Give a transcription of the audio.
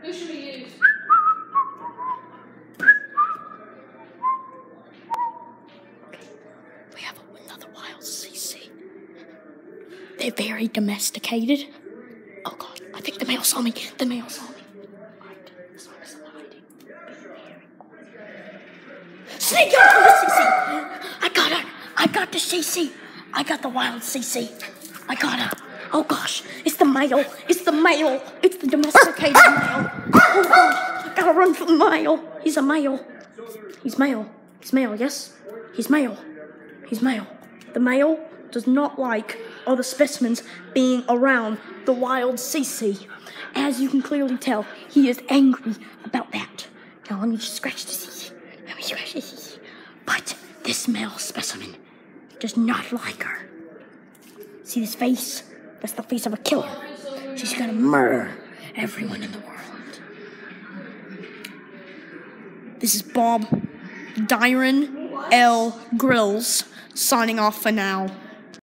Who should we use? We have another wild CC. They're very domesticated. Oh god, I think the male saw me. The male saw me. Right, this one is hiding. Snake out for the CC! I got her! I got the CC! I got the wild CC! I got her! Oh gosh, it's the male! It's the male! It's the domesticated male! Oh god, I gotta run from the male! He's a male! He's male. He's male, yes? He's male. He's male. The male does not like other specimens being around the wild CC. As you can clearly tell, he is angry about that. Now let me just scratch the CC. Let me scratch the CC. But this male specimen does not like her. See this face? That's the face of a killer. She's gonna murder everyone in the world. This is Bob Dyron L. Grills signing off for now.